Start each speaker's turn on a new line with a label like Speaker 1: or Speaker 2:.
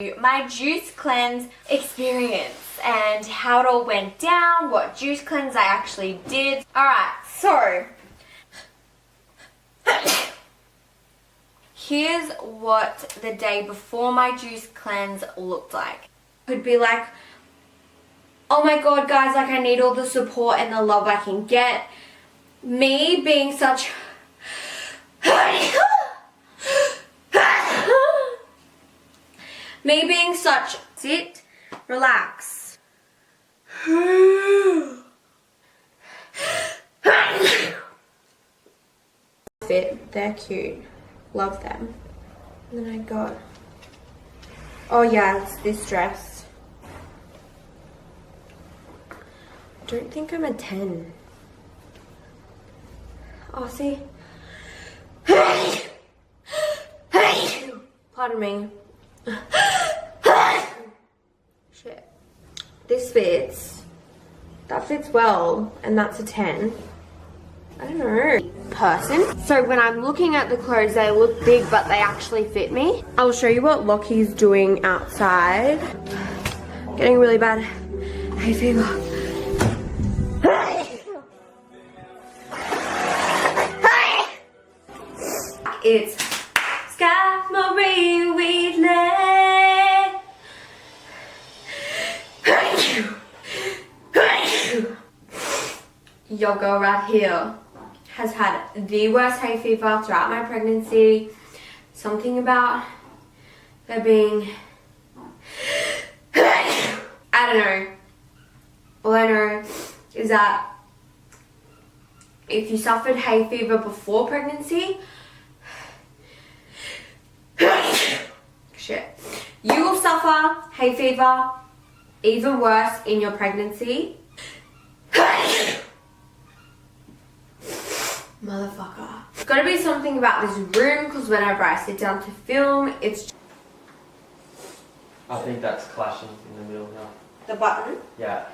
Speaker 1: My juice cleanse experience and how it all went down, what juice cleanse I actually did. Alright, so here's what the day before my juice cleanse looked like. Could be like, oh my god guys, like I need all the support and the love I can get. Me being such sit, relax. Fit, they're cute. Love them. And then I got, oh yeah, it's this dress. I don't think I'm a 10. Oh, see? Pardon me. Shit. This fits. That fits well, and that's a 10. I don't know. Person. So when I'm looking at the clothes, they look big, but they actually fit me. I'll show you what Lockie's doing outside. Getting really bad hay fever. It's Skye Wheatley. Your girl right here has had the worst hay fever throughout my pregnancy. Something about there being, I don't know. All I know is that if you suffered hay fever before pregnancy, shit, you will suffer hay fever even worse in your pregnancy. Motherfucker. It's gotta be something about this room because whenever I sit down to film, it's...
Speaker 2: I think that's clashing in the middle now.
Speaker 1: The button?
Speaker 2: Yeah.